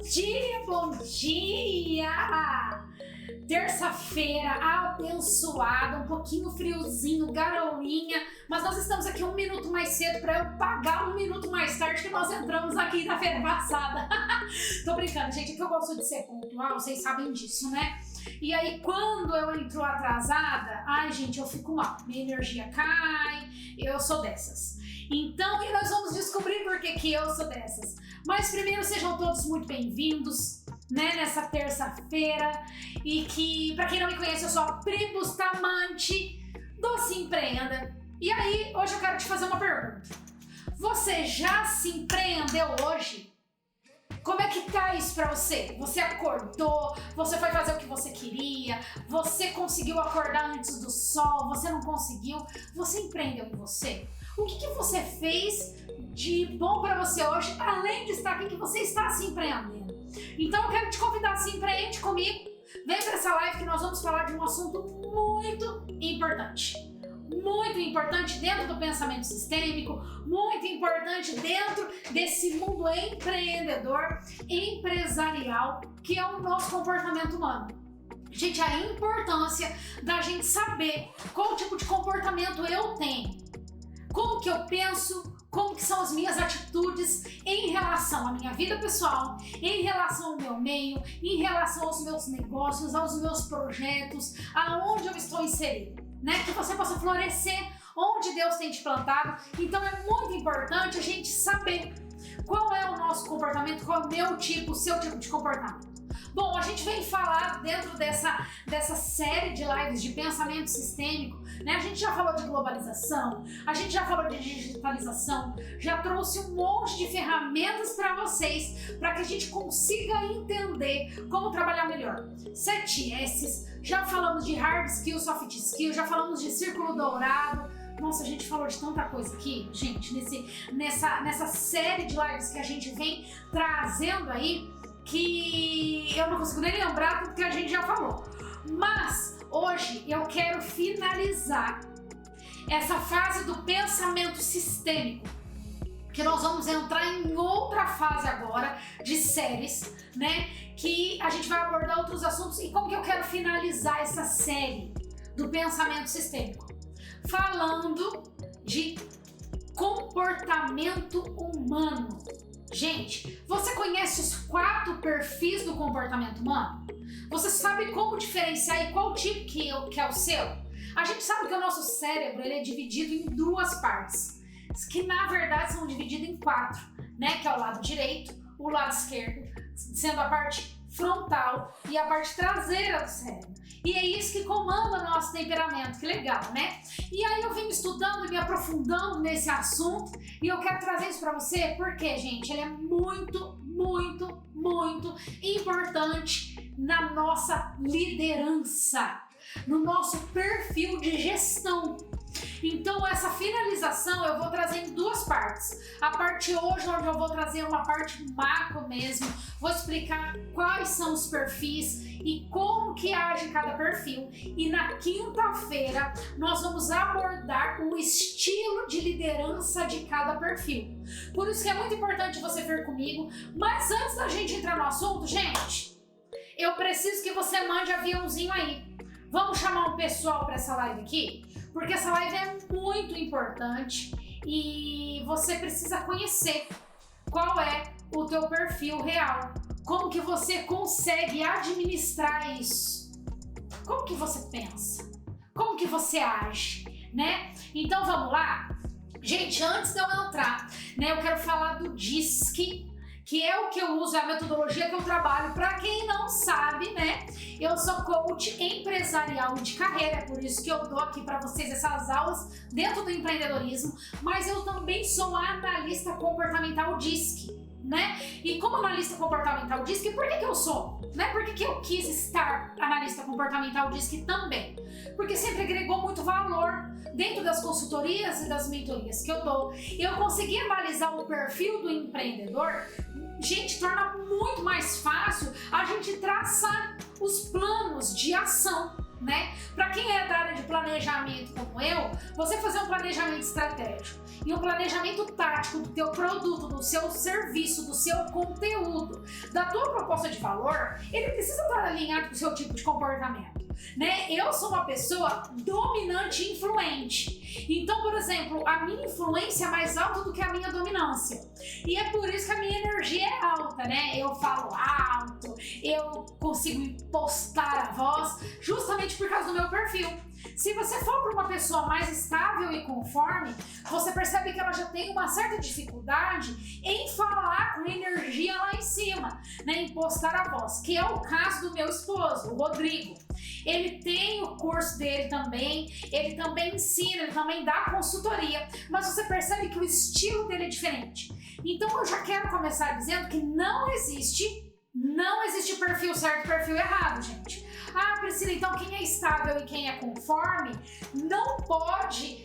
dia, bom dia! Terça-feira abençoada, um pouquinho friozinho, garoinha, mas nós estamos aqui um minuto mais cedo para eu pagar um minuto mais tarde que nós entramos na quinta-feira passada. Tô brincando, gente, é que eu gosto de ser pontual, vocês sabem disso, né? E aí, quando eu entro atrasada, ai, gente, eu fico mal, minha energia cai, eu sou dessas. Então, e nós vamos descobrir por que eu sou dessas. Mas primeiro, sejam todos muito bem-vindos, né, nessa terça-feira. E que, pra quem não me conhece, eu sou a Pri Bustamante do Se Empreenda. E aí, hoje eu quero te fazer uma pergunta. Você já se empreendeu hoje? Como é que tá isso pra você? Você acordou, você foi fazer o que você queria, você conseguiu acordar antes do sol, você não conseguiu, você empreendeu em você? O que você fez de bom pra você hoje, além de estar aqui, que você está se empreendendo? Então eu quero te convidar a se empreende comigo. Vem pra essa live que nós vamos falar de um assunto muito importante. Muito importante dentro do pensamento sistêmico, muito importante dentro desse mundo empreendedor, empresarial, que é o nosso comportamento humano. Gente, a importância da gente saber qual tipo de comportamento eu tenho, como que eu penso, como que são as minhas atitudes em relação à minha vida pessoal, em relação ao meu meio, em relação aos meus negócios, aos meus projetos, aonde eu estou inserido. Né? Que você possa florescer onde Deus tem te plantado. Então é muito importante a gente saber qual é o nosso comportamento, qual é o meu tipo, o seu tipo de comportamento. Bom, a gente vem falar dentro dessa série de lives de pensamento sistêmico, né? A gente já falou de globalização, a gente já falou de digitalização, já trouxe um monte de ferramentas para vocês, para que a gente consiga entender como trabalhar melhor. 7 S's, já falamos de hard skill, soft skill, já falamos de círculo dourado. Nossa, a gente falou de tanta coisa aqui, gente, nessa série de lives que a gente vem trazendo aí, que eu não consigo nem lembrar tudo que a gente já falou. Mas hoje eu quero finalizar essa fase do pensamento sistêmico, que nós vamos entrar em outra fase agora de séries, né? Que a gente vai abordar outros assuntos. E como que eu quero finalizar essa série do pensamento sistêmico? Falando de comportamento humano. Gente, você conhece os 4 perfis do comportamento humano? Você sabe como diferenciar e qual tipo que é o seu? A gente sabe que o nosso cérebro ele é dividido em 2 partes, que na verdade são divididos em 4, né? Que é o lado direito, o lado esquerdo, sendo a parte frontal e a parte traseira do cérebro. E é isso que comanda o nosso temperamento, que legal, né? E aí eu vim estudando e me aprofundando nesse assunto e eu quero trazer isso pra você porque, gente, ele é muito, muito, muito importante na nossa liderança, no nosso perfil de gestão. Então essa finalização eu vou trazer em 2 partes. A parte hoje, onde eu vou trazer uma parte macro mesmo, vou explicar quais são os perfis e como que age cada perfil. E na quinta-feira nós vamos abordar o estilo de liderança de cada perfil. Por isso que é muito importante você vir comigo. Mas antes da gente entrar no assunto, gente, eu preciso que você mande aviãozinho aí. Vamos chamar um pessoal para essa live aqui? Porque essa live é muito importante e você precisa conhecer qual é o teu perfil real. Como que você consegue administrar isso? Como que você pensa? Como que você age, né? Então vamos lá? Gente, antes de eu entrar, né, eu quero falar do DISC, que é o que eu uso, é a metodologia que eu trabalho. Para quem não sabe, né, eu sou coach empresarial de carreira, é por isso que eu dou aqui para vocês essas aulas dentro do empreendedorismo, mas eu também sou analista comportamental DISC, né? E como analista comportamental DISC, por que eu sou? Né? Por que eu quis estar analista comportamental DISC também? Porque sempre agregou muito valor dentro das consultorias e das mentorias que eu dou. Eu consegui analisar o perfil do empreendedor. Gente, torna muito mais fácil a gente traçar os planos de ação, né? Para quem é da área de planejamento como eu, você fazer um planejamento estratégico e um planejamento tático do teu produto, do seu serviço, do seu conteúdo, da tua proposta de valor, ele precisa estar alinhado com o seu tipo de comportamento, né? Eu sou uma pessoa dominante e influente. Então, por exemplo, a minha influência é mais alta do que a minha dominância. E é por isso que a minha energia é alta, né? Eu falo alto, eu consigo impostar a voz, justamente por causa do meu perfil. Se você for para uma pessoa mais estável e conforme, você percebe que ela já tem uma certa dificuldade em falar com energia lá em cima, né? Impostar a voz, que é o caso do meu esposo, o Rodrigo. Ele tem o curso dele também, ele também ensina, ele também dá consultoria, mas você percebe que o estilo dele é diferente. Então eu já quero começar dizendo que não existe perfil certo e perfil errado, gente. Ah, Priscila, então quem é estável e quem é conforme não pode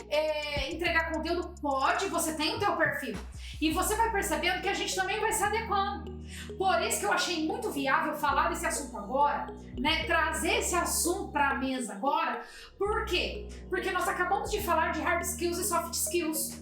entregar conteúdo? Pode, você tem o teu perfil. E você vai percebendo que a gente também vai se adequando. Por isso que eu achei muito viável falar desse assunto agora, né? Trazer esse assunto para a mesa agora. Por quê? Porque nós acabamos de falar de hard skills e soft skills.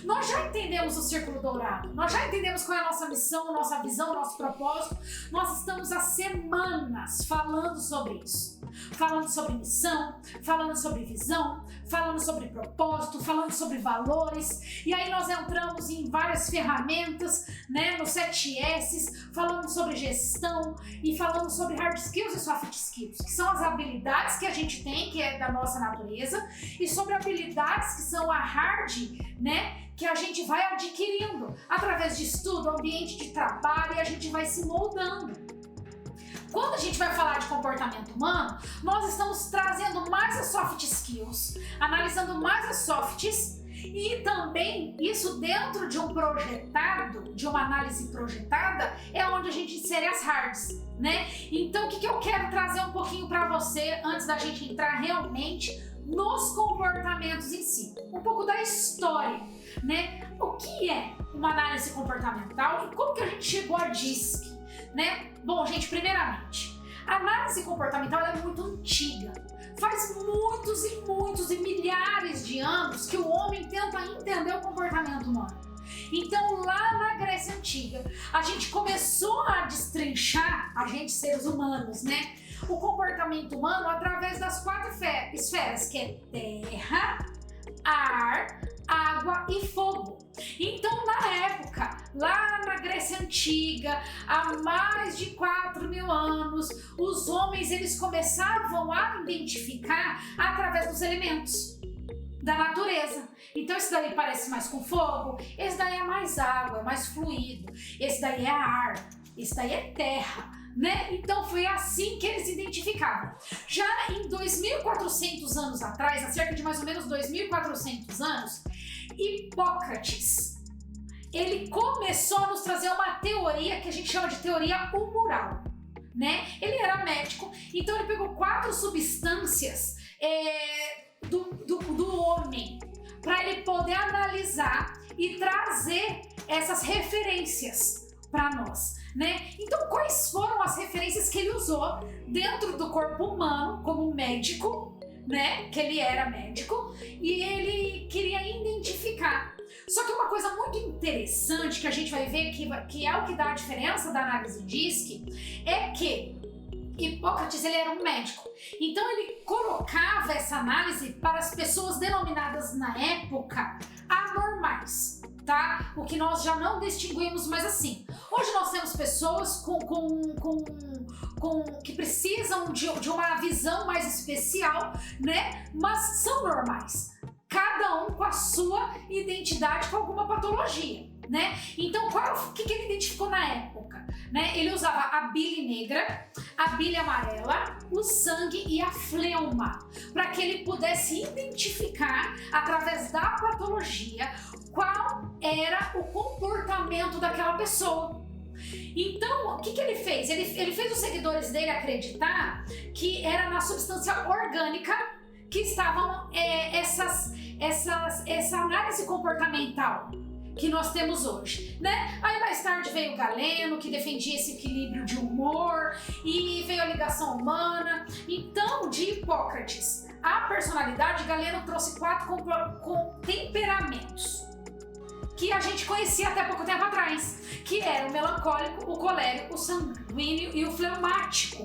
Nós já entendemos o círculo dourado, nós já entendemos qual é a nossa missão, nossa visão, nosso propósito. Nós estamos há semanas falando sobre isso. Falando sobre missão, falando sobre visão, falando sobre propósito, falando sobre valores. E aí nós entramos em várias ferramentas, né, no 7S, falando sobre gestão e falando sobre hard skills e soft skills, que são as habilidades que a gente tem, que é da nossa natureza, e sobre habilidades que são a hard, né, que a gente vai adquirindo através de estudo, ambiente de trabalho, e a gente vai se moldando. Quando a gente vai falar de comportamento humano, nós estamos trazendo mais as soft skills, analisando mais as softs, e também isso dentro de um projetado, de uma análise projetada, é onde a gente insere as hards, né? Então o que eu quero trazer um pouquinho para você antes da gente entrar realmente nos comportamentos em si, um pouco da história, né? O que é uma análise comportamental e como que a gente chegou a DISC, né? Bom, gente, primeiramente, a análise comportamental é muito antiga. Faz muitos e milhares de anos que o homem tenta entender o comportamento humano. Então, lá na Grécia Antiga, a gente começou a destrinchar, a gente seres humanos, né? O comportamento humano através das 4 esferas, que é terra, ar, água e fogo. Então, na época, lá na Grécia Antiga, há mais de 4.000 anos, os homens eles começavam a identificar através dos elementos da natureza. Então, esse daí parece mais com fogo, esse daí é mais água, é mais fluido, esse daí é ar, esse daí é terra, né? Então foi assim que eles identificavam. Já em 2.400 anos atrás, há cerca de mais ou menos 2.400 anos, Hipócrates, ele começou a nos trazer uma teoria que a gente chama de teoria humoral, né? Ele era médico, então ele pegou 4 substâncias do homem para ele poder analisar e trazer essas referências para nós, né? Então, quais foram as referências que ele usou dentro do corpo humano como médico, né? Que ele era médico e ele queria identificar. Só que uma coisa muito interessante que a gente vai ver que é o que dá a diferença da análise DISC é que Hipócrates ele era um médico, então ele colocava essa análise para as pessoas denominadas na época anormais, tá? O que nós já não distinguimos mais assim. Hoje nós temos pessoas que precisam de uma visão mais especial, né? Mas são normais. Cada um com a sua identidade, com alguma patologia, né? Então, o que ele identificou na época? Né? Ele usava a bile negra, a bile amarela, o sangue e a fleuma, para que ele pudesse identificar, através da patologia, qual era o comportamento daquela pessoa. Então, o que ele fez? Ele fez os seguidores dele acreditar que era na substância orgânica que estavam essa análise comportamental que nós temos hoje, né? Aí mais tarde veio o Galeno, que defendia esse equilíbrio de humor, e veio a ligação humana. Então, de Hipócrates, a personalidade, Galeno trouxe 4 com temperamentos. que a gente conhecia até pouco tempo atrás, que era o melancólico, o colérico, o sanguíneo e o fleumático.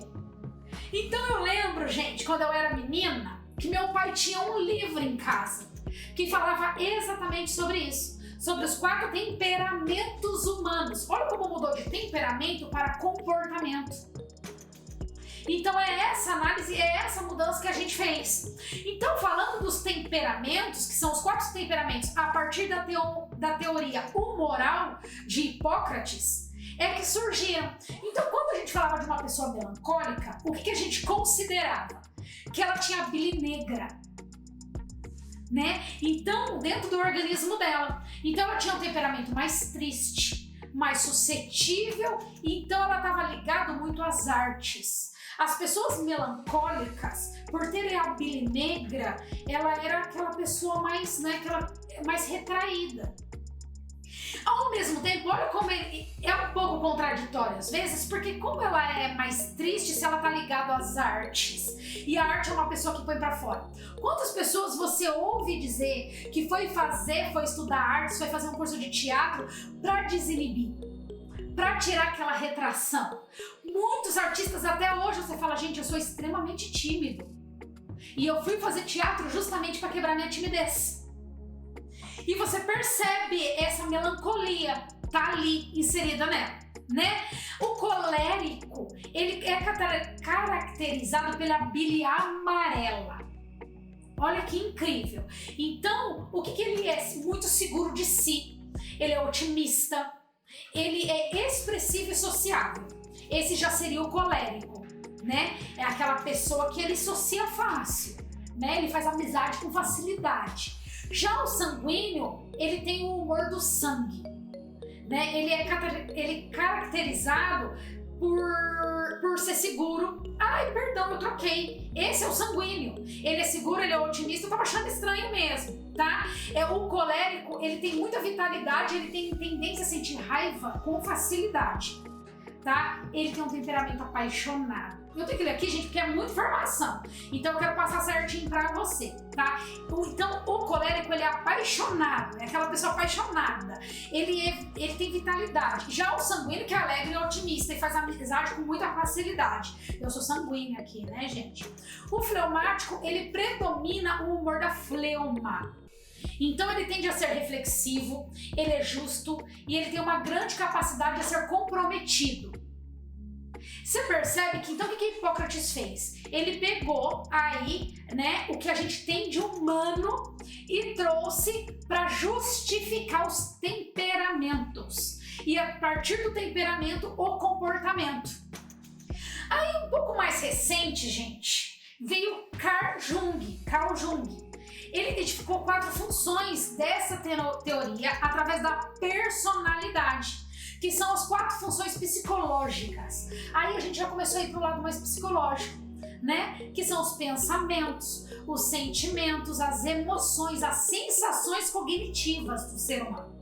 Então eu lembro, gente, quando eu era menina, que meu pai tinha um livro em casa que falava exatamente sobre isso, sobre os 4 temperamentos humanos. Olha como mudou de temperamento para comportamento. Então é essa análise, é essa mudança que a gente fez. Então, falando dos temperamentos, que são os 4 temperamentos, a partir da teoria humoral de Hipócrates, é que surgiram. Então, quando a gente falava de uma pessoa melancólica, o que a gente considerava? Que ela tinha a bile negra, né? Então, dentro do organismo dela. Então, ela tinha um temperamento mais triste, mais suscetível, então ela estava ligada muito às artes. As pessoas melancólicas, por terem a bile negra, ela era aquela pessoa mais, né, mais retraída. Ao mesmo tempo, olha como ele é um pouco contraditório às vezes, porque como ela é mais triste se ela tá ligada às artes, e a arte é uma pessoa que põe pra fora. Quantas pessoas você ouve dizer que foi estudar artes, foi fazer um curso de teatro pra desinibir, pra tirar aquela retração? Muitos artistas até hoje você fala, gente, eu sou extremamente tímido e eu fui fazer teatro justamente para quebrar minha timidez. E você percebe essa melancolia, tá ali inserida nela, né? O colérico, ele é caracterizado pela bile amarela. Olha que incrível. Então, o que ele é? Muito seguro de si, ele é otimista, ele é expressivo e sociável. Esse já seria o colérico, né? É aquela pessoa que ele socia fácil, né? Ele faz amizade com facilidade. Já o sanguíneo, ele tem o humor do sangue, né? Ele é caracterizado por ser seguro. Ai, perdão, eu troquei. Esse é o sanguíneo. Ele é seguro, ele é otimista. Eu tava achando estranho mesmo, tá? O colérico, ele tem muita vitalidade, ele tem tendência a sentir raiva com facilidade, tá? Ele tem um temperamento apaixonado. Eu tenho que ler aqui, gente, porque é muita informação. Então eu quero passar certinho pra você, tá? Então o colérico, ele é apaixonado, é aquela pessoa apaixonada. Ele tem vitalidade. Já o sanguíneo, que é alegre e otimista e faz amizade com muita facilidade. Eu sou sanguínea aqui, né, gente? O fleumático, ele predomina o humor da fleuma. Então ele tende a ser reflexivo, ele é justo e ele tem uma grande capacidade de ser comprometido. Você percebe que então o que Hipócrates fez? Ele pegou aí, né, o que a gente tem de humano e trouxe para justificar os temperamentos. E a partir do temperamento, o comportamento. Aí um pouco mais recente, gente, veio Carl Jung. Ele identificou 4 funções dessa teoria através da personalidade, que são as 4 funções psicológicas. Aí a gente já começou a ir para o lado mais psicológico, né? Que são os pensamentos, os sentimentos, as emoções, as sensações cognitivas do ser humano,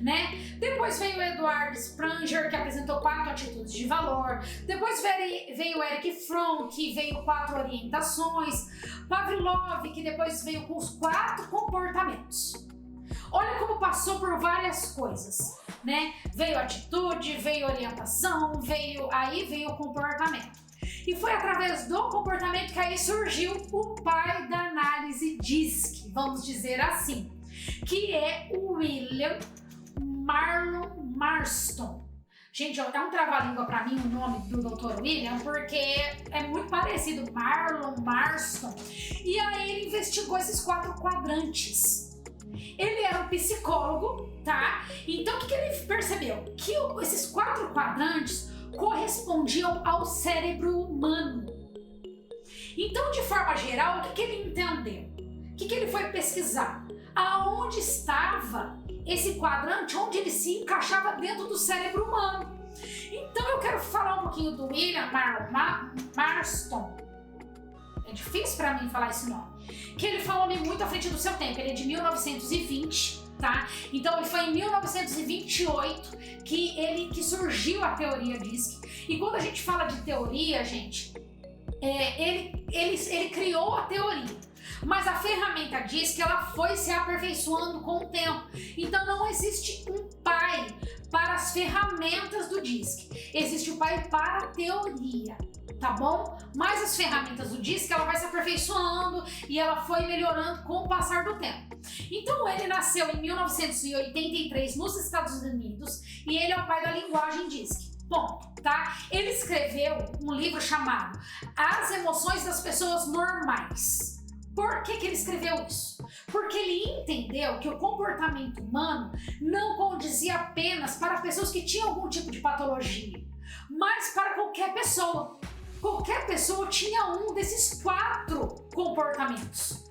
né? Depois veio o Eduard Spranger, que apresentou 4 atitudes de valor. Depois veio o Eric Fromm, que veio 4 orientações. Pavlov, que depois veio com os 4 comportamentos. Olha como passou por várias coisas, né? Veio atitude, veio orientação, veio o comportamento. E foi através do comportamento que aí surgiu o pai da análise DISC, vamos dizer assim, que é o William Marlon Marston. Gente, é um trava-língua pra mim o nome do Dr. William, porque é muito parecido, Marlon Marston. E aí ele investigou esses 4 quadrantes. Ele era um psicólogo, tá? Então o que ele percebeu? Que esses 4 quadrantes correspondiam ao cérebro humano. Então, de forma geral, o que ele entendeu? O que ele foi pesquisar? Aonde estava esse quadrante, onde ele se encaixava dentro do cérebro humano. Então eu quero falar um pouquinho do William Marston. É difícil para mim falar esse nome. Que ele foi um homem muito à frente do seu tempo. Ele é de 1920, tá? Então ele foi em 1928 que surgiu a teoria DISC. E quando a gente fala de teoria, gente, ele criou a teoria. Mas a ferramenta diz que ela foi se aperfeiçoando com o tempo. Então não existe um pai para as ferramentas do DISC. Existe o pai para a teoria, tá bom? Mas as ferramentas do DISC, ela vai se aperfeiçoando e ela foi melhorando com o passar do tempo. Então ele nasceu em 1983 nos Estados Unidos e ele é o pai da linguagem DISC. Ponto, tá? Ele escreveu um livro chamado As Emoções das Pessoas Normais. Por que ele escreveu isso? Porque ele entendeu que o comportamento humano não condizia apenas para pessoas que tinham algum tipo de patologia, mas para qualquer pessoa. Qualquer pessoa tinha um desses 4 comportamentos.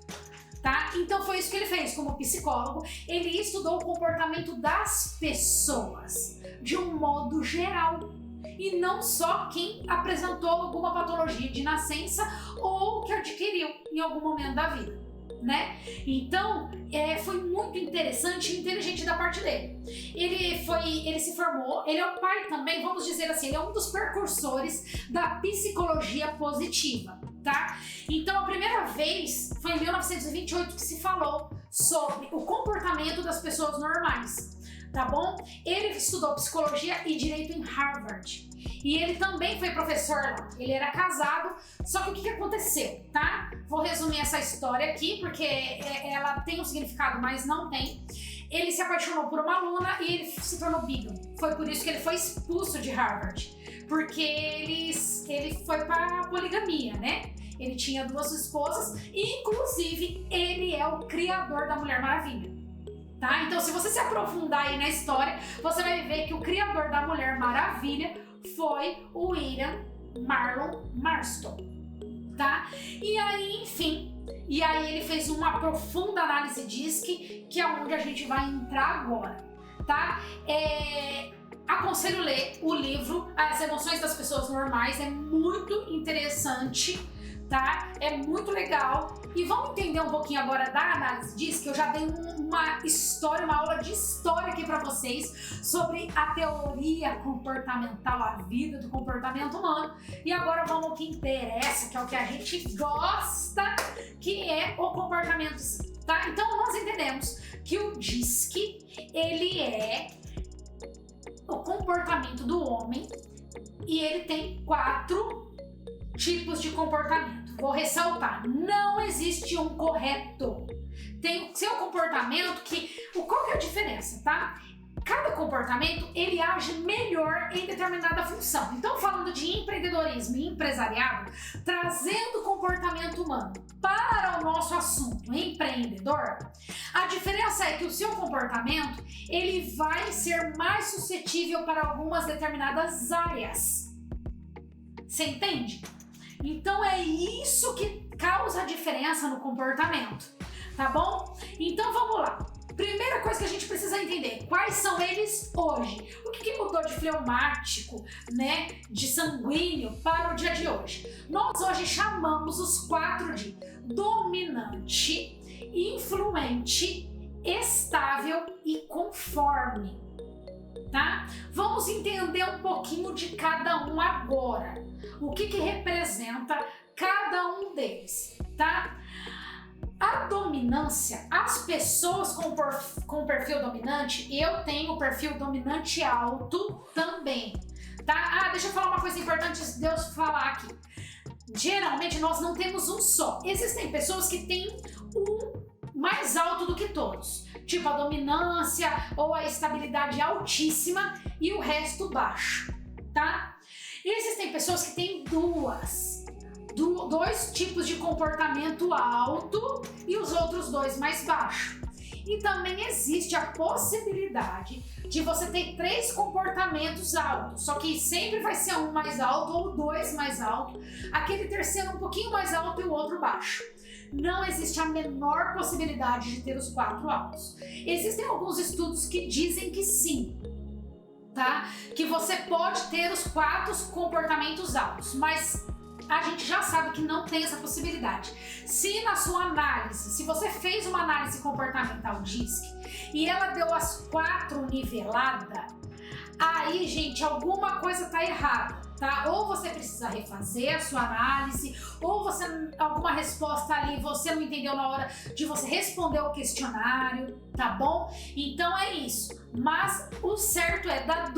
Tá? Então foi isso que ele fez como psicólogo. Ele estudou o comportamento das pessoas de um modo geral e não só quem apresentou alguma patologia de nascença ou que adquiriu em algum momento da vida, né? Então foi muito interessante e inteligente da parte dele. Ele se formou, ele é o pai também, vamos dizer assim, ele é um dos precursores da psicologia positiva. Tá? Então a primeira vez foi em 1928 que se falou sobre o comportamento das pessoas normais, tá bom? Ele estudou psicologia e direito em Harvard e ele também foi professor lá. Ele era casado, só que o que aconteceu, tá? Vou resumir essa história aqui porque ela tem um significado, mas não tem. Ele se apaixonou por uma aluna e ele se tornou bígamo. Foi por isso que ele foi expulso de Harvard. Porque ele foi para a poligamia, né? Ele tinha 2 esposas e, inclusive, ele é o criador da Mulher Maravilha, tá? Então, se você se aprofundar aí na história, você vai ver que o criador da Mulher Maravilha foi o William Marlon Marston, tá? E aí, enfim, ele fez uma profunda análise DISC, que é onde a gente vai entrar agora, tá? Aconselho ler o livro As Emoções das Pessoas Normais, é muito interessante, tá? É muito legal. E vamos entender um pouquinho agora da análise DISC, que eu já dei uma aula de história aqui para vocês sobre a teoria comportamental, a vida do comportamento humano. E agora vamos ao que interessa, que é o que a gente gosta, que é o comportamento, tá? Então nós entendemos que o DISC, ele é o comportamento do homem e ele tem 4 tipos de comportamento. Vou ressaltar, não existe um correto. Tem o seu comportamento qual que é a diferença, tá? Cada comportamento, ele age melhor em determinada função. Então, falando de empreendedorismo e empresariado, trazendo o comportamento humano para o nosso assunto empreendedor, a diferença é que o seu comportamento, ele vai ser mais suscetível para algumas determinadas áreas. Você entende? Então é isso que causa a diferença no comportamento, tá bom? Então vamos lá. Primeira coisa que a gente precisa entender, quais são eles hoje? O que mudou de fleumático, né, de sanguíneo para o dia de hoje? Nós hoje chamamos os 4 de dominante, influente, estável e conforme, tá? Vamos entender um pouquinho de cada um agora. O que representa cada um deles, tá? A dominância, as pessoas com perfil dominante, eu tenho perfil dominante alto também, tá? Deixa eu falar uma coisa importante antes de eu falar aqui. Geralmente nós não temos um só. Existem pessoas que têm um mais alto do que todos, tipo a dominância ou a estabilidade altíssima e o resto baixo, tá? E existem pessoas que têm 2 tipos de comportamento alto e os outros 2 mais baixo. E também existe a possibilidade de você ter 3 comportamentos altos, só que sempre vai ser um mais alto ou 2 mais alto, aquele terceiro um pouquinho mais alto e o outro baixo. Não existe a menor possibilidade de ter os 4 altos. Existem alguns estudos que dizem que sim, tá? Que você pode ter os 4 comportamentos altos, mas a gente já sabe que não tem essa possibilidade. Se na sua análise, se você fez uma análise comportamental DISC e ela deu as 4 nivelada, aí, gente, alguma coisa tá errada, tá? Ou você precisa refazer a sua análise, ou você alguma resposta ali você não entendeu na hora de você responder o questionário, tá bom? Então é isso. Mas o certo é dar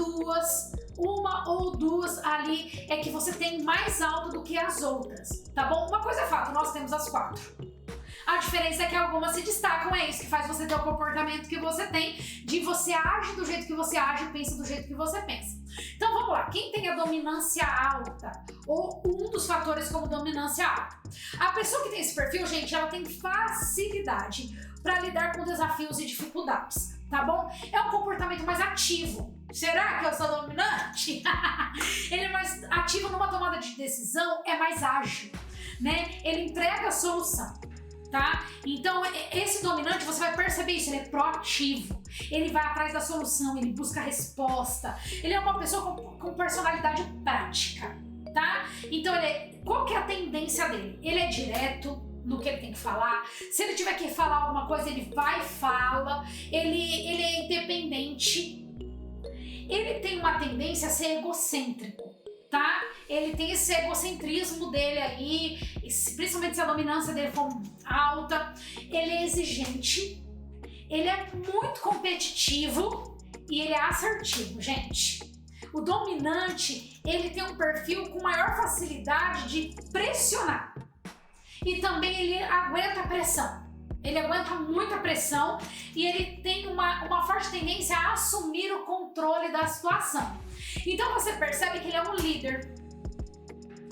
uma ou duas ali é que você tem mais alto do que as outras, tá bom? Uma coisa é fato, nós temos as 4. A diferença é que algumas se destacam, é isso que faz você ter o comportamento que você tem, de você age do jeito que você age e pensa do jeito que você pensa. Então vamos lá, quem tem a dominância alta, ou um dos fatores como dominância alta? A pessoa que tem esse perfil, gente, ela tem facilidade para lidar com desafios e dificuldades, tá bom? É um comportamento mais ativo. Será que eu sou dominante? Ele é mais ativo numa tomada de decisão, é mais ágil, né? Ele entrega a solução. Tá? Então, esse dominante, você vai perceber isso, ele é proativo, ele vai atrás da solução, ele busca a resposta, ele é uma pessoa com personalidade prática, tá? Então, qual que é a tendência dele? Ele é direto no que ele tem que falar, se ele tiver que falar alguma coisa, ele vai e fala, ele é independente, ele tem uma tendência a ser egocêntrico. Tá? Ele tem esse egocentrismo dele aí, principalmente se a dominância dele for alta. Ele é exigente, ele é muito competitivo e ele é assertivo, gente. O dominante, ele tem um perfil com maior facilidade de pressionar. E também ele aguenta a pressão. Ele aguenta muita pressão e ele tem uma forte tendência a assumir o controle da situação. Então você percebe que ele é um líder.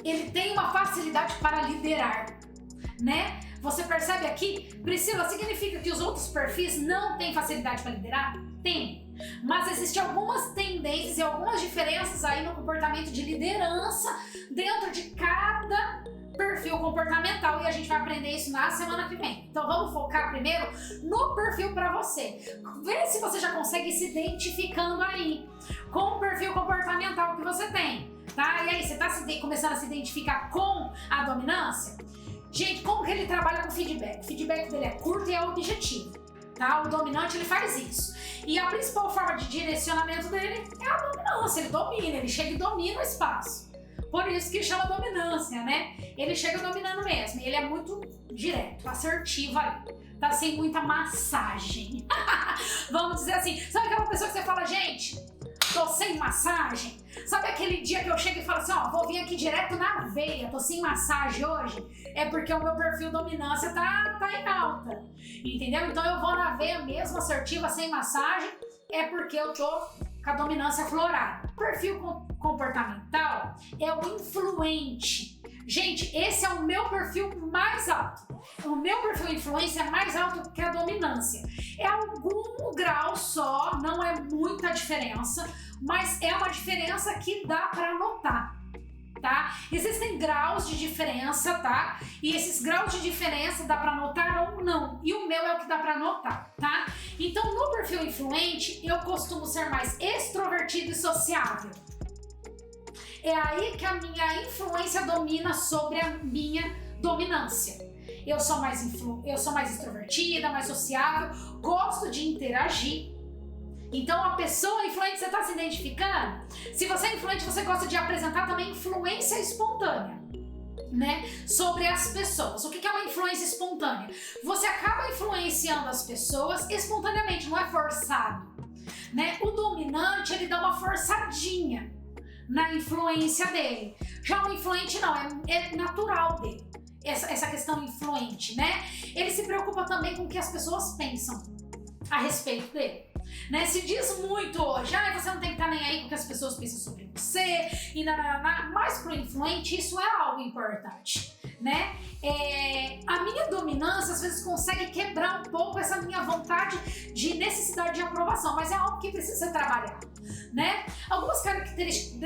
Ele tem uma facilidade para liderar, né? Você percebe aqui, Priscila, significa que os outros perfis não têm facilidade para liderar? Tem. Mas existem algumas tendências e algumas diferenças aí no comportamento de liderança dentro de cada perfil comportamental e a gente vai aprender isso na semana que vem. Então vamos focar primeiro no perfil para você. Vê se você já consegue se identificando aí com o perfil comportamental que você tem, tá? E aí, você tá começando a se identificar com a dominância? Gente, como que ele trabalha com feedback? O feedback dele é curto e é objetivo, tá? O dominante, ele faz isso. E a principal forma de direcionamento dele é a dominância. Ele domina, ele chega e domina o espaço. Por isso que chama dominância, né? Ele chega dominando mesmo. Ele é muito direto, assertivo ali. Tá sem muita massagem. Vamos dizer assim. Sabe aquela pessoa que você fala, gente, tô sem massagem? Sabe aquele dia que eu chego e falo assim, ó, vou vir aqui direto na veia, tô sem massagem hoje? É porque o meu perfil dominância tá em alta. Entendeu? Então eu vou na veia mesmo, assertiva, sem massagem, é porque eu tô com a dominância aflorada. O perfil comportamental é o influente. Gente, esse é o meu perfil mais alto. O meu perfil influência é mais alto que a dominância. É algum grau só, não é muita diferença, mas é uma diferença que dá para notar, tá? Existem graus de diferença, tá? E esses graus de diferença dá para notar ou não. E o meu é o que dá para notar, tá? Então, no perfil influente, eu costumo ser mais extrovertido e sociável. É aí que a minha influência domina sobre a minha dominância. Eu sou mais extrovertida, mais sociável, gosto de interagir. Então, a pessoa influente, você está se identificando? Se você é influente, você gosta de apresentar também influência espontânea, né? Sobre as pessoas. O que é uma influência espontânea? Você acaba influenciando as pessoas espontaneamente, não é forçado, né? O dominante, ele dá uma forçadinha na influência dele. Já o influente não, é natural dele. Essa questão influente, né? Ele se preocupa também com o que as pessoas pensam a respeito dele, né? Se diz muito hoje, você não tem que estar nem aí com o que as pessoas pensam sobre você, e mas pro influente isso é algo importante, né? A minha dominância às vezes consegue quebrar um pouco essa minha vontade de necessidade de aprovação, mas é algo que precisa ser trabalhado, né? Algumas características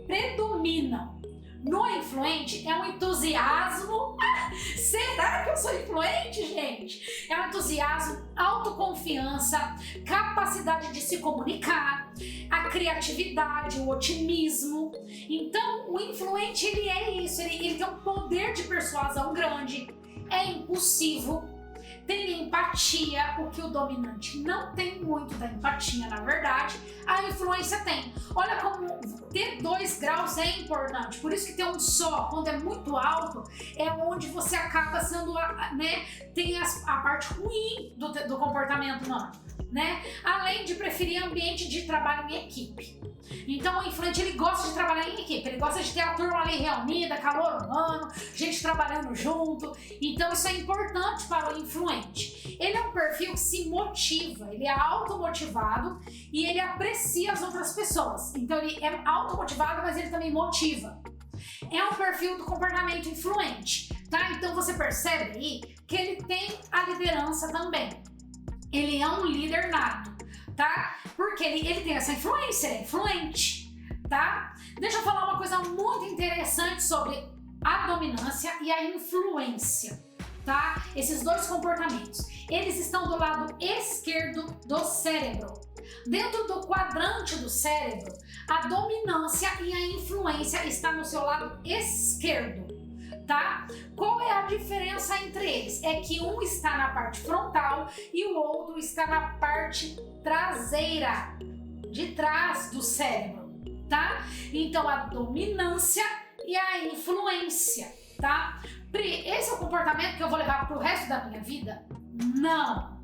predominam no influente é um entusiasmo. Será que eu sou influente, gente? É um entusiasmo, autoconfiança, capacidade de se comunicar, a criatividade, o otimismo. Então, o influente, ele é isso, ele tem um poder de persuasão grande, é impulsivo, tem empatia, o que o dominante não tem muito da empatia, na verdade, a influência tem. Olha como ter 2 graus é importante, por isso que ter um só, quando é muito alto, é onde você acaba sendo, né, tem a parte ruim do comportamento humano, né? Além de preferir ambiente de trabalho em equipe. Então o influente, ele gosta de trabalhar em equipe, ele gosta de ter a turma ali reunida, calor humano, gente trabalhando junto. Então isso é importante para o influente. Ele é um perfil que se motiva, ele é automotivado e ele aprecia as outras pessoas. Então ele é automotivado, mas ele também motiva. É um perfil do comportamento influente, tá? Então você percebe aí que ele tem a liderança também. Ele é um líder nato, tá? Porque ele tem essa influência, ele é influente, tá? Deixa eu falar uma coisa muito interessante sobre a dominância e a influência, tá? Esses 2 comportamentos, eles estão do lado esquerdo do cérebro. Dentro do quadrante do cérebro, a dominância e a influência está no seu lado esquerdo, tá? Qual é a diferença entre eles? É que um está na parte frontal e o outro está na parte traseira, de trás do cérebro, tá? Então a dominância e a influência, tá? Pri, esse é o comportamento que eu vou levar pro resto da minha vida? Não!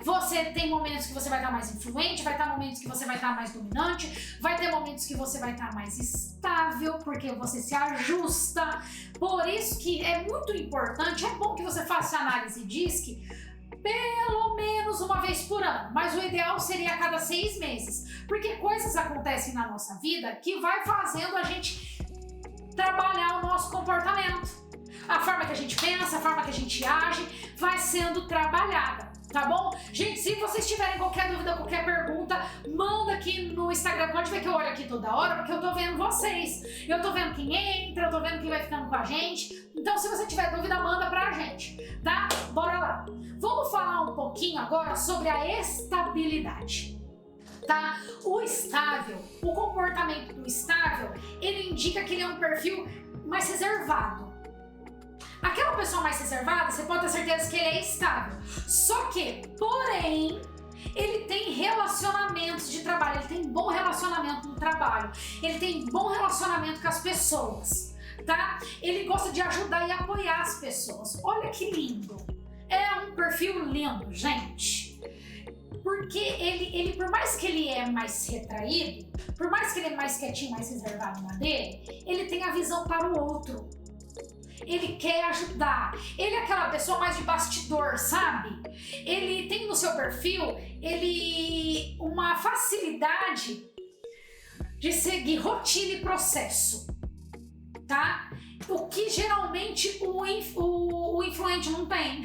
Você tem momentos que você vai estar mais influente, vai ter momentos que você vai estar mais dominante, vai ter momentos que você vai estar mais estável, porque você se ajusta. Por isso que é muito importante, é bom que você faça análise DISC pelo menos uma vez por ano, mas o ideal seria a cada 6 meses, porque coisas acontecem na nossa vida que vai fazendo a gente trabalhar o nosso comportamento. A forma que a gente pensa, a forma que a gente age vai sendo trabalhada. Tá bom? Gente, se vocês tiverem qualquer dúvida, qualquer pergunta, manda aqui no Instagram. Pode ver que eu olho aqui toda hora, porque eu tô vendo vocês. Eu tô vendo quem entra, eu tô vendo quem vai ficando com a gente. Então, se você tiver dúvida, manda pra gente, tá? Bora lá. Vamos falar um pouquinho agora sobre a estabilidade, tá? O estável, o comportamento do estável, ele indica que ele é um perfil mais reservado. Aquela pessoa mais reservada, você pode ter certeza que ele é estável. Só que, porém, ele tem relacionamentos de trabalho, ele tem bom relacionamento no trabalho, ele tem bom relacionamento com as pessoas, tá? Ele gosta de ajudar e apoiar as pessoas. Olha que lindo! É um perfil lindo, gente. Porque ele, por mais que ele é mais retraído, por mais que ele é mais quietinho, mais reservado na dele, ele tem a visão para o outro. Ele quer ajudar. Ele é aquela pessoa mais de bastidor, sabe? Ele tem no seu perfil uma facilidade de seguir rotina e processo, tá? O que geralmente o influente não tem,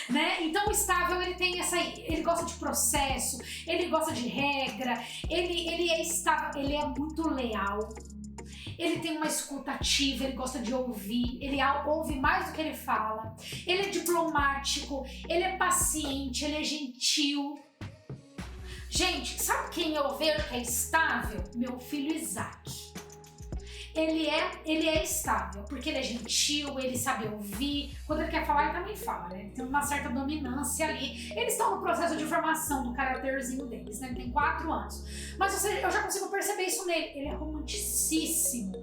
né? Então o estável, ele tem ele gosta de processo, ele gosta de regra, ele é estável, ele é muito leal. Ele tem uma escuta ativa, ele gosta de ouvir, ele ouve mais do que ele fala, ele é diplomático, ele é paciente, ele é gentil. Gente, sabe quem eu vejo que é estável? Meu filho Isaac. Ele é estável, porque ele é gentil, ele sabe ouvir. Quando ele quer falar, ele também fala, né? Ele tem uma certa dominância ali. Eles estão no processo de formação do caráterzinho deles, né? Ele tem 4 anos. Mas eu já consigo perceber isso nele. Ele é romanticíssimo.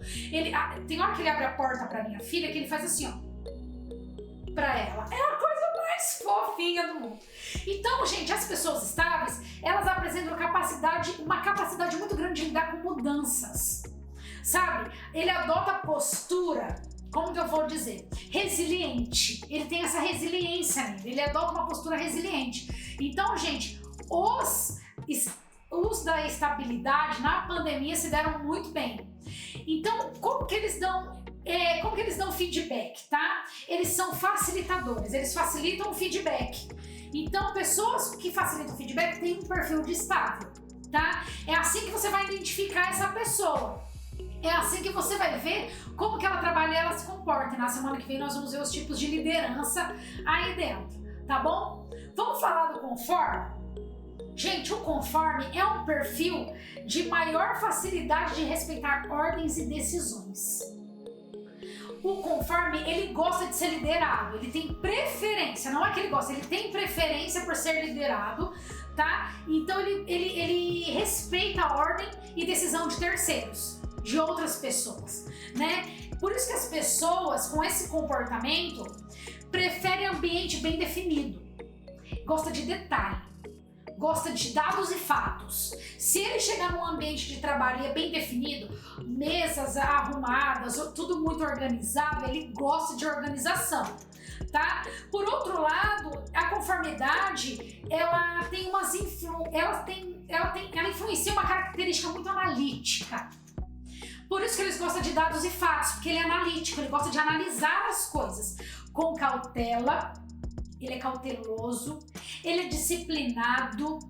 Tem hora que ele abre a porta pra minha filha, que ele faz assim, ó. Pra ela. É a coisa mais fofinha do mundo. Então, gente, as pessoas estáveis, elas apresentam uma capacidade muito grande de lidar com mudanças. Sabe? Ele adota postura, como que eu vou dizer? Resiliente. Ele tem essa resiliência nele. Ele adota uma postura resiliente. Então, gente, os da estabilidade na pandemia se deram muito bem. Então, como que eles dão feedback, tá? Eles são facilitadores, eles facilitam o feedback. Então, pessoas que facilitam o feedback têm um perfil de estável, tá? É assim que você vai identificar essa pessoa. É assim que você vai ver como que ela trabalha e ela se comporta. E na semana que vem nós vamos ver os tipos de liderança aí dentro, tá bom? Vamos falar do conforme? Gente, o conforme é um perfil de maior facilidade de respeitar ordens e decisões. O conforme, ele gosta de ser liderado, ele tem preferência, não é que ele gosta, ele tem preferência por ser liderado, tá? Então ele respeita a ordem e decisão de terceiros, de outras pessoas, né? Por isso que as pessoas com esse comportamento preferem ambiente bem definido, gosta de detalhe, gosta de dados e fatos. Se ele chegar num ambiente de trabalho e é bem definido, mesas arrumadas, tudo muito organizado, ele gosta de organização, tá? Por outro lado, a conformidade, ela tem ela influencia uma característica muito analítica. Por isso que eles gostam de dados e fatos, porque ele é analítico, ele gosta de analisar as coisas com cautela. Ele é cauteloso, ele é disciplinado,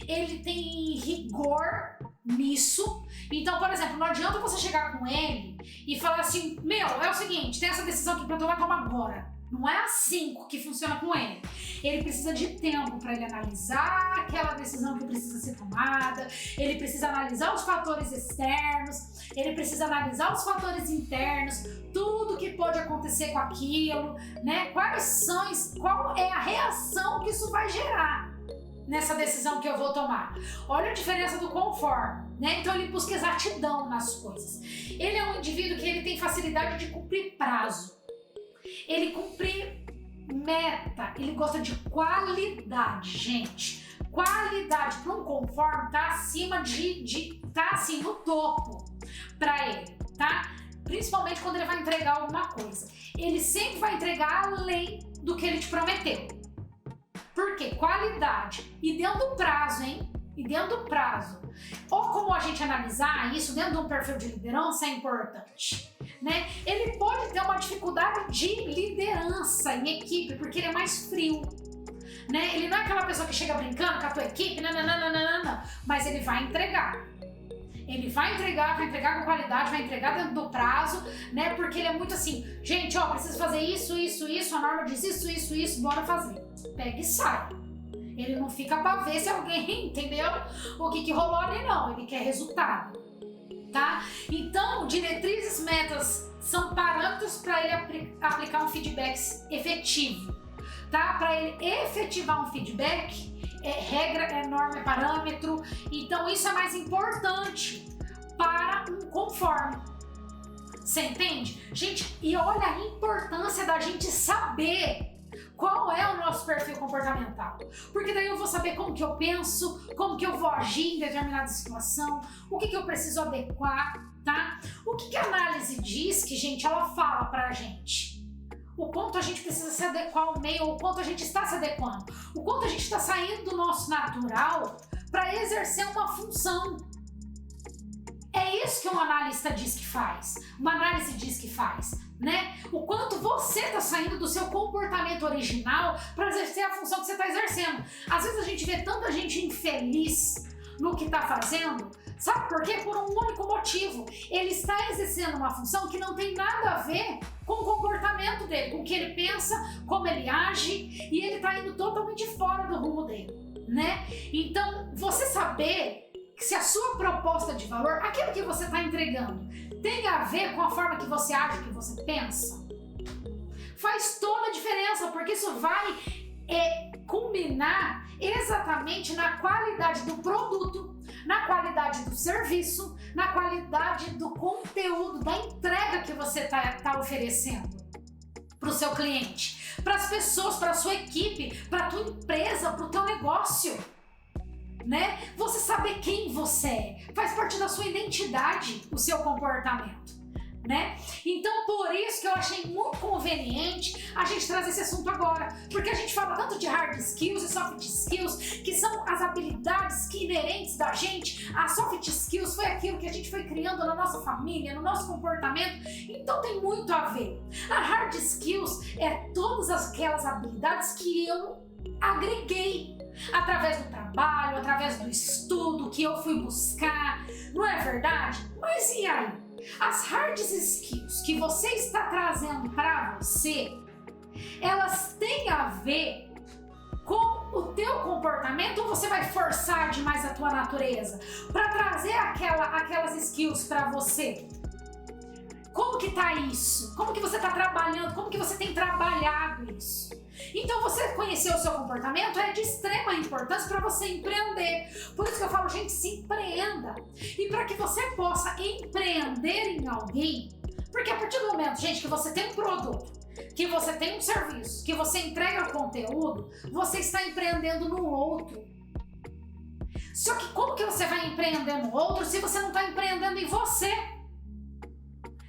ele tem rigor nisso. Então, por exemplo, não adianta você chegar com ele e falar assim, meu, é o seguinte, tem essa decisão aqui pra tomar, toma agora. Não é assim que funciona com ele. Ele precisa de tempo para ele analisar aquela decisão que precisa ser tomada, ele precisa analisar os fatores externos, ele precisa analisar os fatores internos, tudo que pode acontecer com aquilo, né? Qual é a reação que isso vai gerar nessa decisão que eu vou tomar. Olha a diferença do conforme, né? Então ele busca exatidão nas coisas. Ele é um indivíduo que ele tem facilidade de cumprir prazo. Ele cumpre meta, ele gosta de qualidade, gente. Qualidade para um conforme tá acima tá assim no topo para ele, tá? Principalmente quando ele vai entregar alguma coisa. Ele sempre vai entregar além do que ele te prometeu. Por quê? Qualidade. E dentro do prazo, hein? E dentro do prazo. Ou como a gente analisar isso dentro de um perfil de liderança é importante, né? Ele pode ter uma dificuldade de liderança em equipe, porque ele é mais frio, né? Ele não é aquela pessoa que chega brincando com a tua equipe, não, mas ele vai entregar. Ele vai entregar com qualidade, vai entregar dentro do prazo, né? Porque ele é muito assim, gente, ó, preciso fazer isso, a norma diz isso, bora fazer. Pega e sai. Ele não fica pra ver se alguém entendeu o que rolou ali, não. Ele quer resultado, tá? Então, diretrizes, metas são parâmetros para ele aplicar um feedback efetivo, tá? Para ele efetivar um feedback, regra, norma, parâmetro. Então, isso é mais importante para um conforme. Você entende? Gente, e olha a importância da gente saber qual é o nosso perfil comportamental. Porque daí eu vou saber como que eu penso, como que eu vou agir em determinada situação, o que eu preciso adequar, tá? O que a análise diz que, gente, ela fala pra gente? O quanto a gente precisa se adequar ao meio, o quanto a gente está se adequando, o quanto a gente está saindo do nosso natural para exercer uma função. É isso que um analista diz que faz, uma análise diz que faz, né? O quanto você está saindo do seu comportamento original para exercer a função que você está exercendo. Às vezes a gente vê tanta gente infeliz no que está fazendo, sabe por quê? Por um único motivo. Ele está exercendo uma função que não tem nada a ver com o comportamento dele, com o que ele pensa, como ele age, e ele está indo totalmente fora do rumo dele, né? Então, você saber se a sua proposta de valor, aquilo que você está entregando, tem a ver com a forma que você age, que você pensa, faz toda a diferença, porque isso vai combinar exatamente na qualidade do produto, na qualidade do serviço, na qualidade do conteúdo, da entrega que você tá oferecendo para o seu cliente, para as pessoas, para a sua equipe, para a tua empresa, para o teu negócio. Né? Você saber quem você é faz parte da sua identidade, o seu comportamento, né? Então, por isso que eu achei muito conveniente a gente trazer esse assunto agora, porque a gente fala tanto de hard skills e soft skills, que são as habilidades que inerentes da gente. A soft skills foi aquilo que a gente foi criando na nossa família, no nosso comportamento, então tem muito a ver. A hard skills é todas aquelas habilidades que eu agreguei através do trabalho, através do estudo que eu fui buscar, não é verdade? Mas e aí? As hard skills que você está trazendo para você, elas têm a ver com o teu comportamento, ou você vai forçar demais a tua natureza para trazer aquelas skills para você? Como que tá isso? Como que você está trabalhando? Como que você tem trabalhado isso? Então, você conhecer o seu comportamento é de extrema importância para você empreender. Por isso que eu falo, gente, se empreenda. E para que você possa empreender em alguém, porque a partir do momento, gente, que você tem um produto, que você tem um serviço, que você entrega conteúdo, você está empreendendo no outro. Só que como que você vai empreender no outro se você não está empreendendo em você?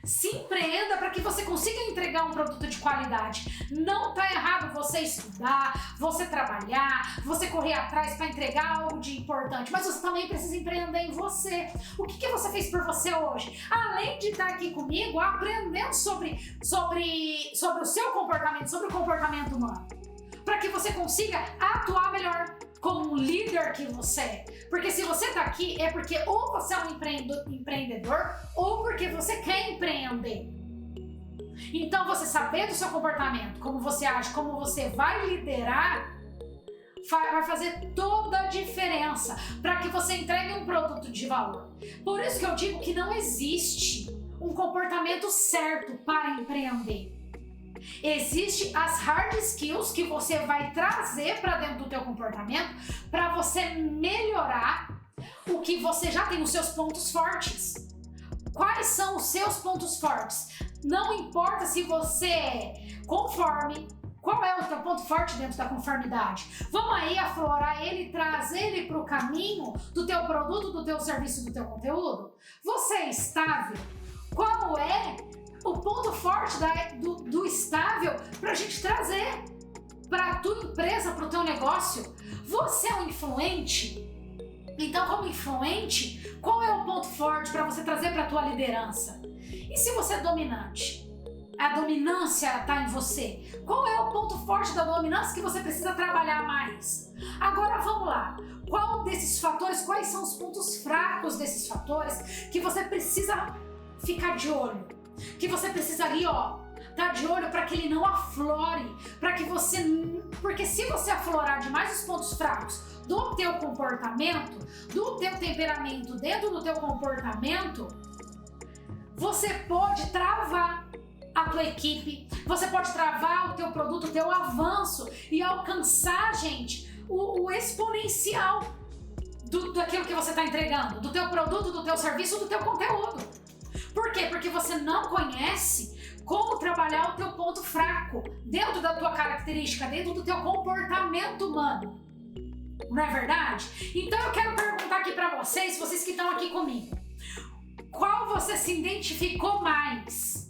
Se empreenda para que você consiga entregar um produto de qualidade. Não está errado você estudar, você trabalhar, você correr atrás para entregar algo de importante, mas você também precisa empreender em você. O que você fez por você hoje? Além de estar aqui comigo, aprendendo sobre o seu comportamento, sobre o comportamento humano, para que você consiga atuar melhor como um líder que você é. Porque se você está aqui é porque ou você é um empreendedor ou porque você quer empreender. Então você saber do seu comportamento, como você age, como você vai liderar, vai fazer toda a diferença para que você entregue um produto de valor. Por isso que eu digo que não existe um comportamento certo para empreender. Existem as hard skills que você vai trazer para dentro do teu comportamento para você melhorar o que você já tem, os seus pontos fortes. Quais são os seus pontos fortes? Não importa se você é conforme, qual é o teu ponto forte dentro da conformidade? Vamos aí aflorar ele, trazer ele para o caminho do teu produto, do teu serviço, do teu conteúdo? Você é estável? Qual é o ponto forte do estável para a gente trazer para a tua empresa, para o teu negócio? Você é um influente? Então, como influente, qual é o ponto forte para você trazer para a tua liderança? E se você é dominante? A dominância está em você. Qual é o ponto forte da dominância que você precisa trabalhar mais? Agora vamos lá. Qual desses fatores, quais são os pontos fracos desses fatores que você precisa ficar de olho? Que você precisa ali, tá de olho para que ele não aflore, para que você, porque se você aflorar demais os pontos fracos do teu comportamento, do teu temperamento, dentro do teu comportamento, você pode travar a tua equipe, você pode travar o teu produto, o teu avanço e alcançar, gente, o exponencial daquilo que você está entregando, do teu produto, do teu serviço, do teu conteúdo. Por quê? Porque você não conhece como trabalhar o teu ponto fraco dentro da tua característica, dentro do teu comportamento humano. Não é verdade? Então eu quero perguntar aqui para vocês que estão aqui comigo. Qual você se identificou mais?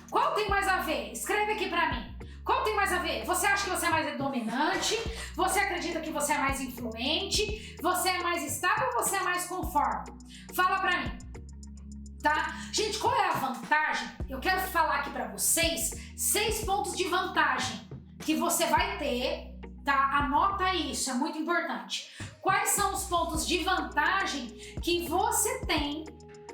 Qual tem mais a ver? Escreve aqui para mim. Qual tem mais a ver? Você acha que você é mais dominante? Você acredita que você é mais influente? Você é mais estável ou você é mais conforme? Fala para mim. Tá? Gente, qual é a vantagem? Eu quero falar aqui para vocês 6 pontos de vantagem que você vai ter, tá? Anota isso, é muito importante. Quais são os pontos de vantagem que você tem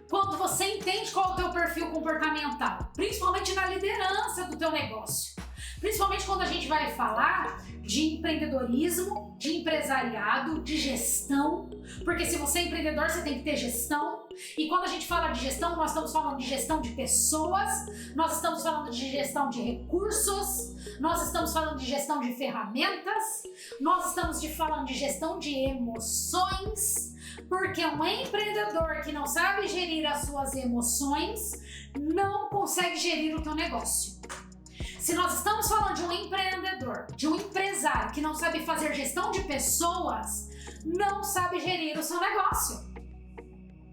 quando você entende qual é o teu perfil comportamental? Principalmente na liderança do teu negócio. Principalmente quando a gente vai falar de empreendedorismo, de empresariado, de gestão, porque se você é empreendedor, você tem que ter gestão. E quando a gente fala de gestão, nós estamos falando de gestão de pessoas, nós estamos falando de gestão de recursos, nós estamos falando de gestão de ferramentas, nós estamos falando de gestão de emoções, porque um empreendedor que não sabe gerir as suas emoções não consegue gerir o teu negócio. Se nós estamos falando de um empreendedor, de um empresário que não sabe fazer gestão de pessoas, não sabe gerir o seu negócio,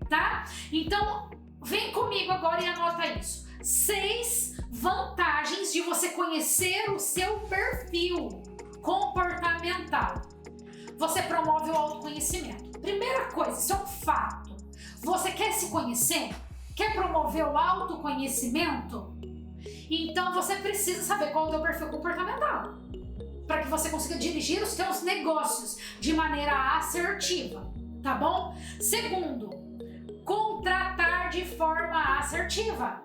tá? Então, vem comigo agora e anota isso. 6 vantagens de você conhecer o seu perfil comportamental. Você promove o autoconhecimento. Primeira coisa, isso é um fato. Você quer se conhecer? Quer promover o autoconhecimento? Então você precisa saber qual é o teu perfil comportamental para que você consiga dirigir os teus negócios de maneira assertiva, tá bom? Segundo, contratar de forma assertiva.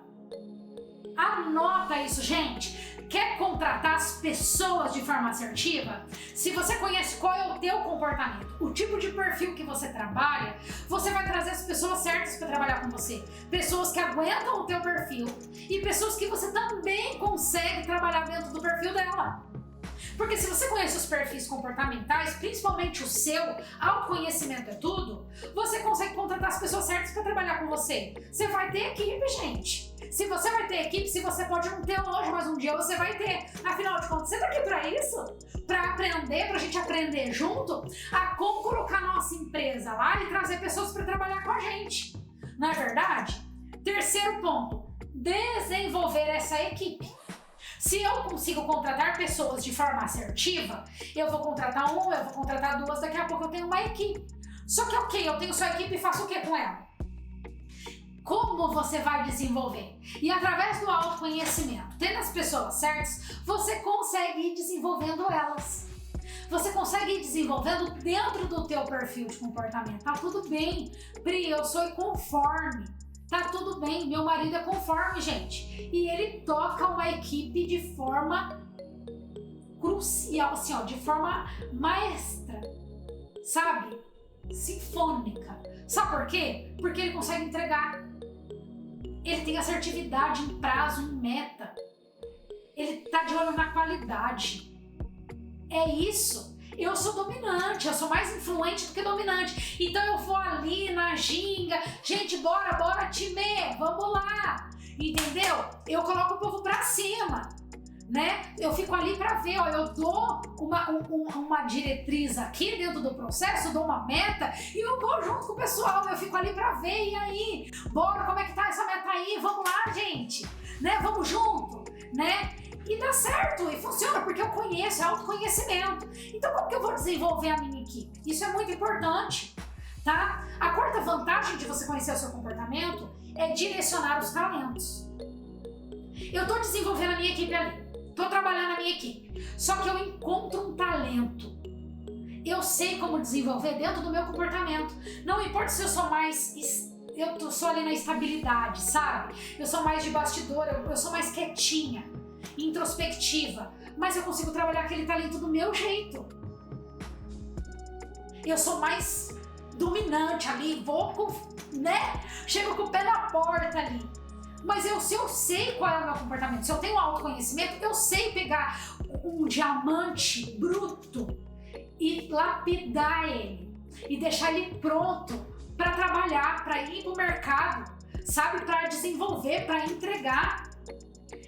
Anota isso, gente. quer contratar as pessoas de forma assertiva, se você conhece qual é o teu comportamento, o tipo de perfil que você trabalha, você vai trazer as pessoas certas para trabalhar com você. Pessoas que aguentam o teu perfil e pessoas que você também consegue trabalhar dentro do perfil dela. Porque se você conhece os perfis comportamentais, principalmente o seu, autoconhecimento é tudo, você consegue contratar as pessoas certas para trabalhar com você. Você vai ter equipe, gente. Se você vai ter equipe, se você pode não ter hoje, mas um dia você vai ter. Afinal de contas, você tá aqui para isso? Para aprender, pra gente aprender junto a como colocar nossa empresa lá e trazer pessoas para trabalhar com a gente. Não é verdade? Terceiro ponto, desenvolver essa equipe. Se eu consigo contratar pessoas de forma assertiva, eu vou contratar uma, eu vou contratar duas, daqui a pouco eu tenho uma equipe. Só que ok, eu tenho sua equipe e faço o que com ela? Como você vai desenvolver? E através do autoconhecimento, tendo as pessoas certas, você consegue ir desenvolvendo elas. Você consegue ir desenvolvendo dentro do teu perfil de comportamento. Tá tudo bem, Pri, eu sou conforme. Tá tudo bem, meu marido é conforme, gente. E ele toca uma equipe de forma crucial, assim, ó, de forma maestra, sabe? Sinfônica. Sabe por quê? Porque ele consegue entregar. Ele tem assertividade em prazo, em meta. Ele tá de olho na qualidade. É isso. Eu sou dominante, eu sou mais influente do que dominante. Então eu vou ali na ginga, gente, bora time, vamos lá, entendeu? Eu coloco o povo pra cima, né? Eu fico ali pra ver, ó, eu dou uma diretriz aqui dentro do processo, dou uma meta e eu vou junto com o pessoal, eu fico ali pra ver, e aí? Bora, como é que tá essa meta aí? Vamos lá, gente, né? Vamos junto, né? E dá certo, e funciona, porque eu conheço, é autoconhecimento. Então como que eu vou desenvolver a minha equipe? Isso é muito importante, tá? A quarta vantagem de você conhecer o seu comportamento é direcionar os talentos. Eu tô desenvolvendo a minha equipe ali, tô trabalhando a minha equipe, só que eu encontro um talento. Eu sei como desenvolver dentro do meu comportamento. Não importa se eu sou mais... Eu sou ali na estabilidade, sabe? Eu sou mais de bastidor, eu sou mais quietinha, introspectiva, mas eu consigo trabalhar aquele talento do meu jeito. Eu sou mais dominante ali, vou com, né? Chego com o pé na porta ali. Mas se eu sei qual é o meu comportamento, se eu tenho autoconhecimento, eu sei pegar um diamante bruto e lapidar ele e deixar ele pronto para trabalhar, para ir pro mercado, sabe? Para desenvolver, para entregar.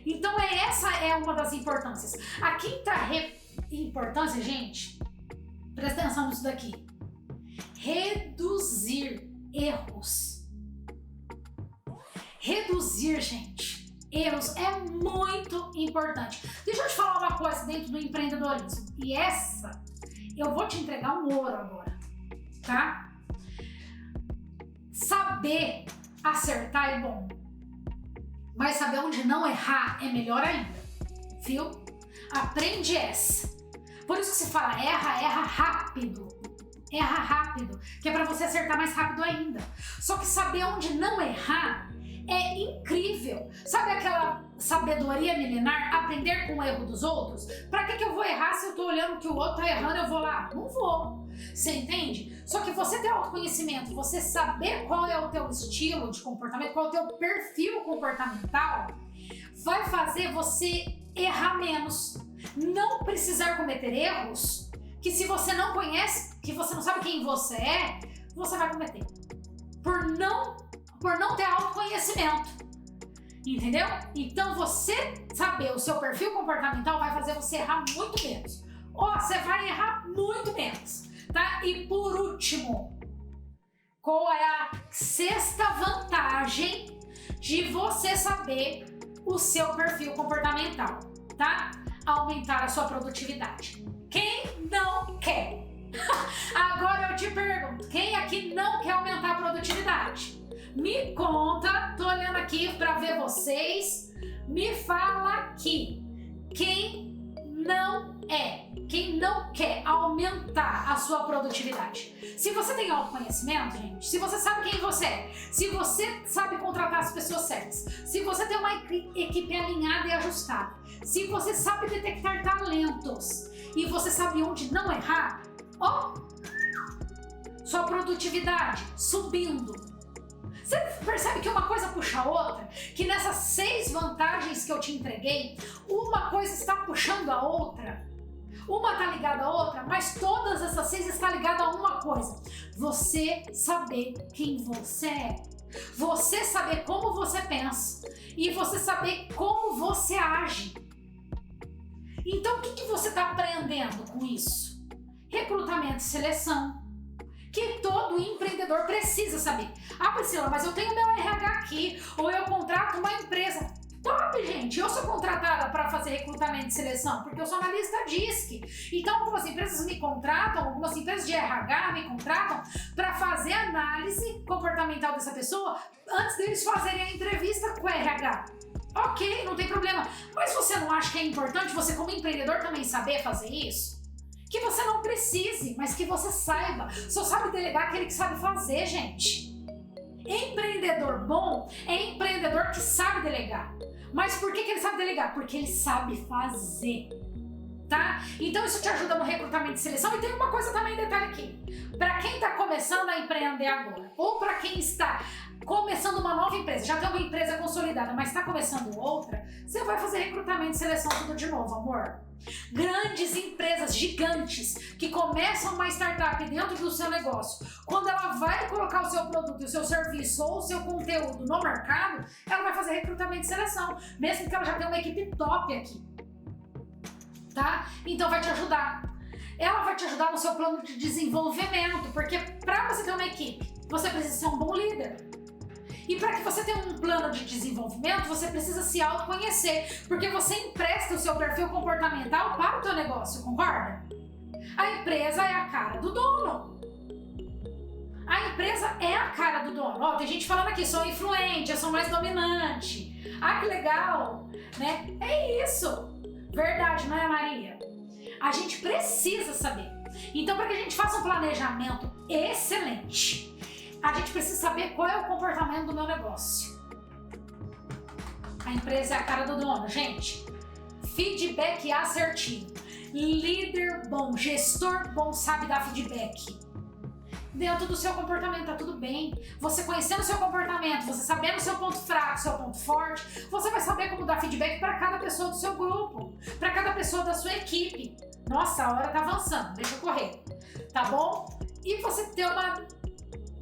Então essa é uma das importâncias. A quinta importância, gente, presta atenção nisso daqui. Reduzir erros. Reduzir, gente, erros é muito importante. Deixa eu te falar uma coisa dentro do empreendedorismo. E essa, eu vou te entregar um ouro agora, tá? Saber acertar é bom. Mas saber onde não errar é melhor ainda, viu? Aprende essa. Por isso que se fala erra rápido. Erra rápido, que é pra você acertar mais rápido ainda. Só que saber onde não errar é incrível. Sabe aquela sabedoria milenar, aprender com o erro dos outros? Pra que eu vou errar se eu tô olhando que o outro tá errando, eu vou lá? Não vou. Você entende? Só que você ter autoconhecimento, você saber qual é o teu estilo de comportamento, qual é o teu perfil comportamental, vai fazer você errar menos. Não precisar cometer erros que, se você não conhece, que você não sabe quem você vai cometer. Por não ter autoconhecimento. Entendeu? Então você saber o seu perfil comportamental vai fazer você errar muito menos. Ou você vai errar muito menos. Tá? E por último, qual é a sexta vantagem de você saber o seu perfil comportamental, tá? Aumentar a sua produtividade. Quem não quer? Agora eu te pergunto, quem aqui não quer aumentar a produtividade? Me conta, tô olhando aqui pra ver vocês, me fala aqui, quem não quer aumentar a sua produtividade. Se você tem autoconhecimento, gente, se você sabe quem você é, se você sabe contratar as pessoas certas, se você tem uma equipe alinhada e ajustada, se você sabe detectar talentos e você sabe onde não errar, ó, sua produtividade subindo. Você percebe que uma coisa puxa a outra? Que nessas 6 vantagens que eu te entreguei, uma coisa está puxando a outra. Uma está ligada à outra, mas todas essas 6 estão ligadas a uma coisa. Você saber quem você é. Você saber como você pensa. E você saber como você age. Então o que você está aprendendo com isso? Recrutamento e seleção. Que todo empreendedor precisa saber. Ah, Priscila, mas eu tenho meu RH aqui, ou eu contrato uma empresa. Top, gente! Eu sou contratada para fazer recrutamento e seleção, porque eu sou analista DISC. Então, algumas empresas me contratam, algumas empresas de RH me contratam para fazer análise comportamental dessa pessoa antes deles fazerem a entrevista com o RH. Ok, não tem problema. Mas você não acha que é importante você, como empreendedor, também saber fazer isso? Que você não precise, mas que você saiba. Só sabe delegar aquele que sabe fazer, gente. Empreendedor bom é empreendedor que sabe delegar. Mas por que ele sabe delegar? Porque ele sabe fazer, tá? Então isso te ajuda no recrutamento e seleção. E tem uma coisa também, detalhe aqui. Para quem está começando a empreender agora, ou para quem está começando uma nova empresa, já tem uma empresa consolidada, mas está começando outra, você vai fazer recrutamento e seleção tudo de novo, amor. Grandes empresas gigantes que começam uma startup dentro do seu negócio, quando ela vai colocar o seu produto, o seu serviço ou o seu conteúdo no mercado, ela vai fazer recrutamento e seleção, mesmo que ela já tenha uma equipe top aqui, tá? Então vai te ajudar. Ela vai te ajudar no seu plano de desenvolvimento, porque para você ter uma equipe, você precisa ser um bom líder. E para que você tenha um plano de desenvolvimento, você precisa se autoconhecer, porque você empresta o seu perfil comportamental para o teu negócio, concorda? A empresa é a cara do dono. A empresa é a cara do dono. Ó, tem gente falando aqui, sou influente, eu sou mais dominante. Ah, que legal, né? É isso. Verdade, não é, Maria? A gente precisa saber. Então, para que a gente faça um planejamento excelente, a gente precisa saber qual é o comportamento do meu negócio. A empresa é a cara do dono, gente. Feedback assertivo. Líder bom, gestor bom sabe dar feedback. Dentro do seu comportamento, tá tudo bem. Você conhecendo o seu comportamento, você sabendo o seu ponto fraco, seu ponto forte, você vai saber como dar feedback para cada pessoa do seu grupo, para cada pessoa da sua equipe. Nossa, a hora tá avançando, deixa eu correr. Tá bom? E você ter uma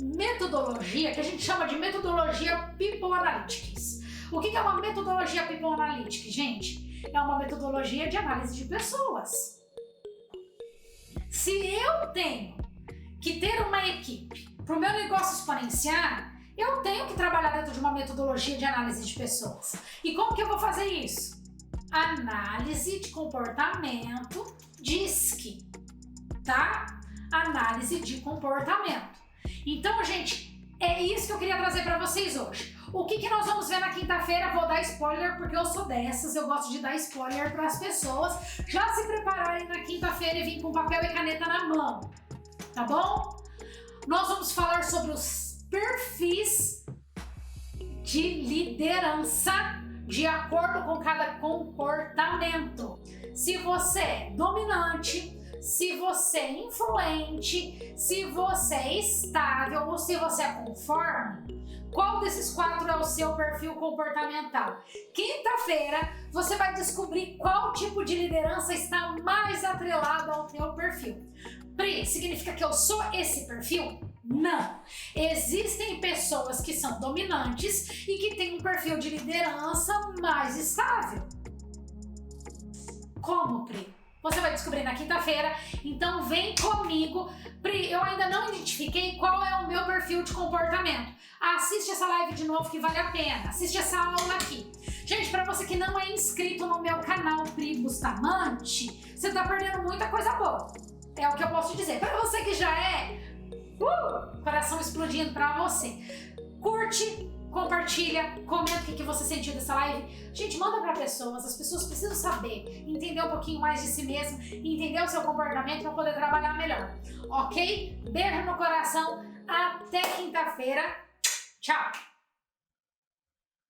metodologia que a gente chama de metodologia People Analytics. O que é uma metodologia People Analytics, gente? É uma metodologia de análise de pessoas. Se eu tenho que ter uma equipe para o meu negócio exponenciar, eu tenho que trabalhar dentro de uma metodologia de análise de pessoas. E como que eu vou fazer isso? Análise de comportamento DISC, tá? Análise de comportamento. Então, gente, é isso que eu queria trazer para vocês hoje. O que nós vamos ver na quinta-feira? Vou dar spoiler porque eu sou dessas, eu gosto de dar spoiler para as pessoas já se prepararem na quinta-feira e vir com papel e caneta na mão, tá bom? Nós vamos falar sobre os perfis de liderança de acordo com cada comportamento. Se você é dominante, se você é influente, se você é estável ou se você é conforme, qual desses 4 é o seu perfil comportamental? Quinta-feira você vai descobrir qual tipo de liderança está mais atrelado ao teu perfil. Pri, significa que eu sou esse perfil? Não. Existem pessoas que são dominantes e que têm um perfil de liderança mais estável. Como, Pri? Você vai descobrir na quinta-feira, então vem comigo. Pri, eu ainda não identifiquei qual é o meu perfil de comportamento. Assiste essa live de novo que vale a pena. Assiste essa aula aqui. Gente, para você que não é inscrito no meu canal Pri Bustamante, você tá perdendo muita coisa boa. É o que eu posso te dizer. Para você que já é, coração explodindo para você. Curte, compartilha, comenta o que você sentiu dessa live. Gente, manda para pessoas, as pessoas precisam saber, entender um pouquinho mais de si mesmo, entender o seu comportamento para poder trabalhar melhor, ok? Beijo no coração, até quinta-feira, tchau!